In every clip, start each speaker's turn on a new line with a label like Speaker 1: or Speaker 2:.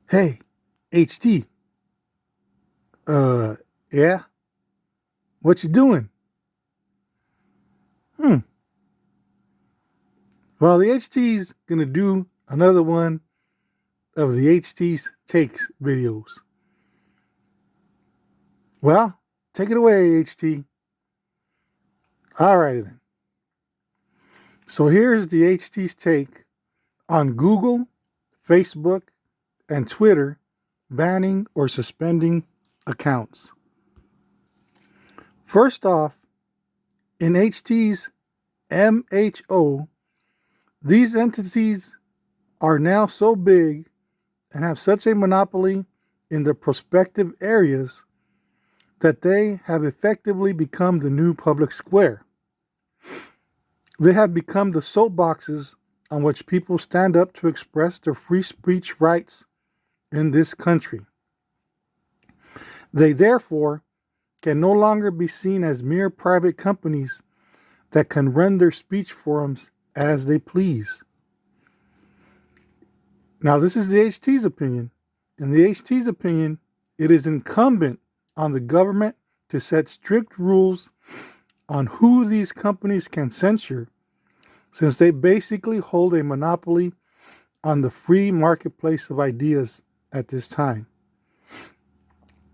Speaker 1: Hey, HT. Yeah? What you doing? Hmm. Well, the HT's gonna do another one of the HT's takes videos. Well, take it away, HT. Alrighty then. So here's the HT's take on Google, Facebook, and Twitter banning or suspending accounts. First off, in HT's MHO, these entities are now so big and have such a monopoly in the prospective areas that they have effectively become the new public square. They have become the soapboxes on which people stand up to express their free speech rights in this country. They therefore can no longer be seen as mere private companies that can run their speech forums as they please. Now, this is the HT's opinion. In the HT's opinion, it is incumbent on the government to set strict rules on who these companies can censure, since they basically hold a monopoly on the free marketplace of ideas at this time.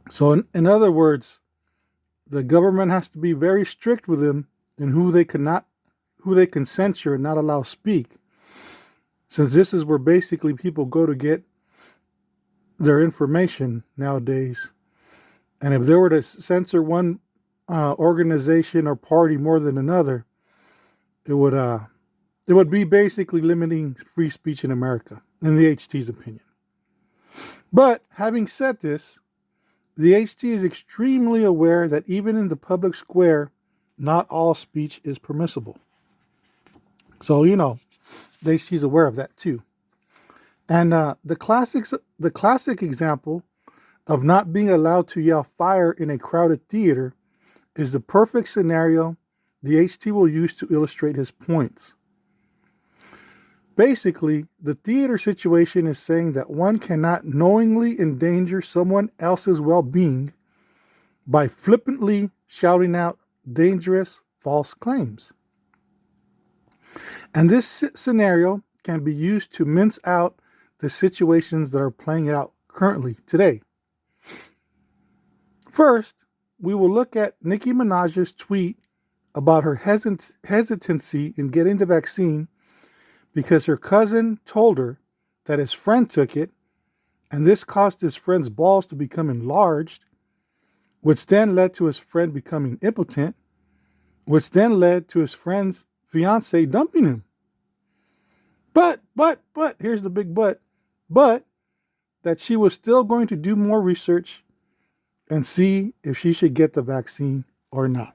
Speaker 1: So, in other words, the government has to be very strict with them in who they can censure and not allow speak, since this is where basically people go to get their information nowadays. And if they were to censor one organization or party more than another, it would be basically limiting free speech in America, in the HT's opinion. But having said this, the HT is extremely aware that even in the public square, not all speech is permissible. So, the HT is aware of that too. And the classic example of not being allowed to yell fire in a crowded theater is the perfect scenario the HT will use to illustrate his points. Basically, the theater situation is saying that one cannot knowingly endanger someone else's well-being by flippantly shouting out dangerous false claims. And this scenario can be used to mince out the situations that are playing out currently today. First, we will look at Nicki Minaj's tweet about her hesitancy in getting the vaccine because her cousin told her that his friend took it, and this caused his friend's balls to become enlarged, which then led to his friend becoming impotent, which then led to his friend's fiance dumping him. But, here's the big but that she was still going to do more research and see if she should get the vaccine or not.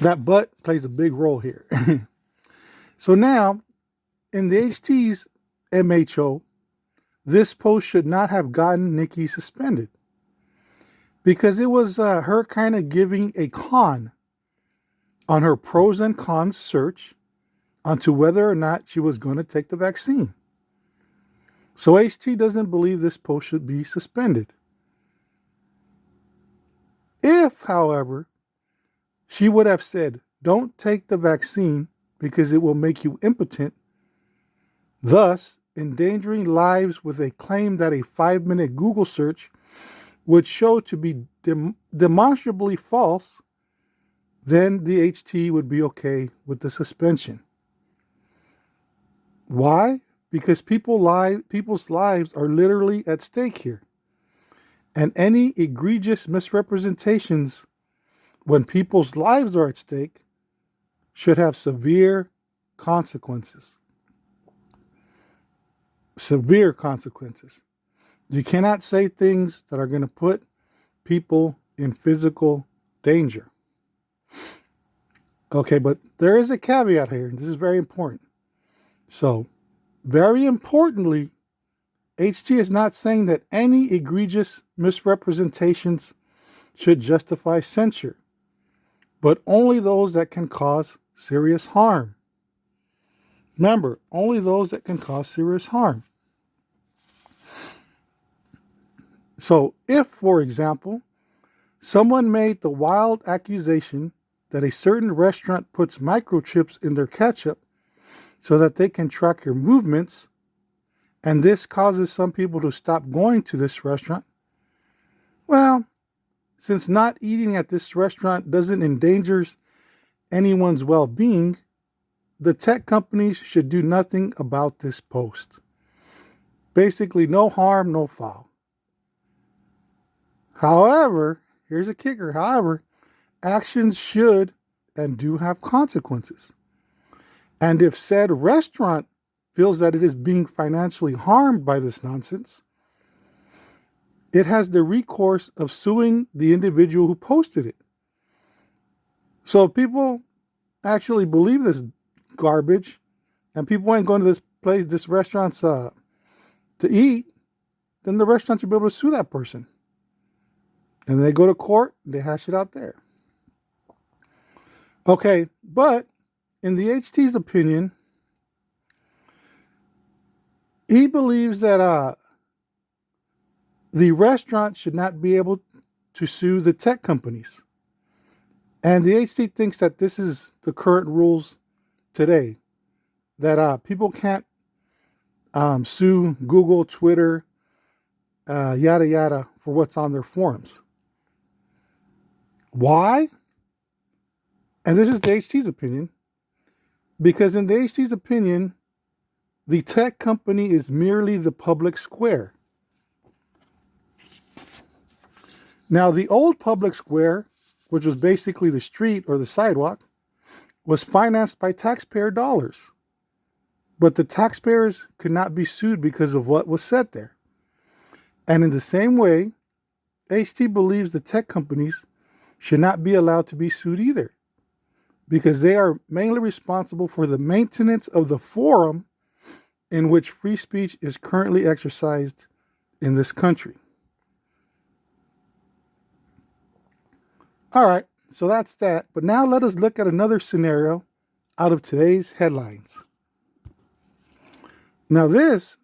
Speaker 1: That but plays a big role here. So now, in the HT's MHO, this post should not have gotten Nicki suspended because it was her kind of giving a con on her pros and cons search onto whether or not she was going to take the vaccine. So HT doesn't believe this post should be suspended. If, however, she would have said, don't take the vaccine because it will make you impotent, thus endangering lives with a claim that a 5-minute Google search would show to be demonstrably false, then the HT would be okay with the suspension. Why? Because people's lives are literally at stake here. And any egregious misrepresentations when people's lives are at stake should have severe consequences. Severe consequences. You cannot say things that are going to put people in physical danger. Okay, but there is a caveat here. This is very important. So, very importantly, HT is not saying that any egregious misrepresentations should justify censure, but only those that can cause serious harm. Remember, only those that can cause serious harm. So if, for example, someone made the wild accusation that a certain restaurant puts microchips in their ketchup so that they can track your movements, and this causes some people to stop going to this restaurant, well, since not eating at this restaurant doesn't endanger anyone's well being, the tech companies should do nothing about this post. Basically, no harm, no foul. However, here's a kicker. However, actions should and do have consequences. And if said restaurant feels that it is being financially harmed by this nonsense, it has the recourse of suing the individual who posted it. So people actually believe this garbage, and people ain't going to this restaurant's to eat, then the restaurant should be able to sue that person. And they go to court, they hash it out there. Okay, but in the HT's opinion, he believes that the restaurant should not be able to sue the tech companies. And the HT thinks that this is the current rules today, that people can't sue Google, Twitter, yada, yada, for what's on their forums. Why? And this is the HT's opinion. Because in the HT's opinion, the tech company is merely the public square. Now, the old public square, which was basically the street or the sidewalk, was financed by taxpayer dollars. But the taxpayers could not be sued because of what was said there. And in the same way, HT believes the tech companies should not be allowed to be sued either, because they are mainly responsible for the maintenance of the forum in which free speech is currently exercised in this country. All right, so that's that. But now let us look at another scenario out of today's headlines. Now this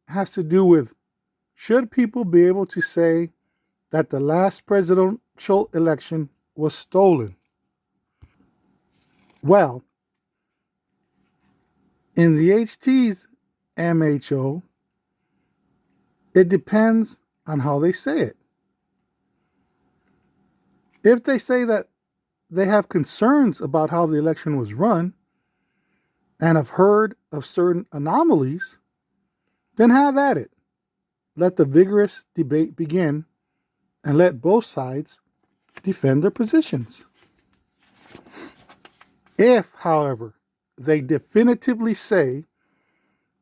Speaker 1: has to do with, should people be able to say that the last presidential election was stolen? Well, in the HT's MHO, it depends on how they say it. If they say that they have concerns about how the election was run and have heard of certain anomalies, then have at it. Let the vigorous debate begin and let both sides defend their positions. If, however, they definitively say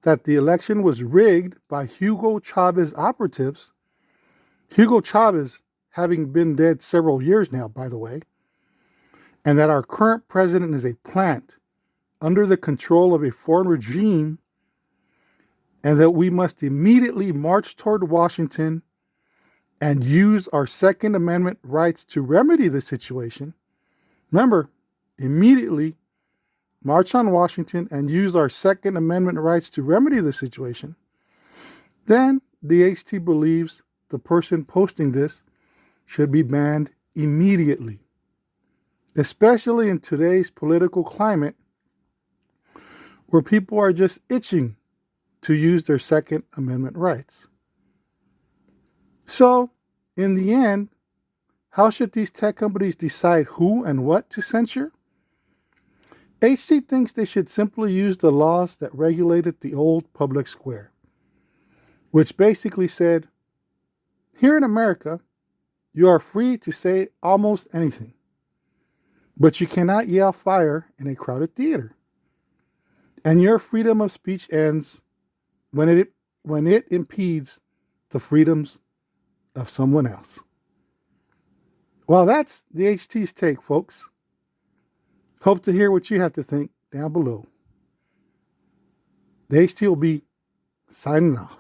Speaker 1: that the election was rigged by Hugo Chavez operatives, Hugo Chavez having been dead several years now, by the way, and that our current president is a plant under the control of a foreign regime, and that we must immediately march toward Washington and use our Second Amendment rights to remedy the situation. Remember, immediately march on Washington and use our Second Amendment rights to remedy the situation. Then the HT believes the person posting this should be banned immediately, especially in today's political climate where people are just itching to use their Second Amendment rights. So, in the end, how should these tech companies decide who and what to censure? HT thinks they should simply use the laws that regulated the old public square, which basically said, here in America, you are free to say almost anything, but you cannot yell fire in a crowded theater. And your freedom of speech ends when it impedes the freedoms of someone else. Well, that's the HT's take, folks. Hope to hear what you have to think down below. The HT will be signing off.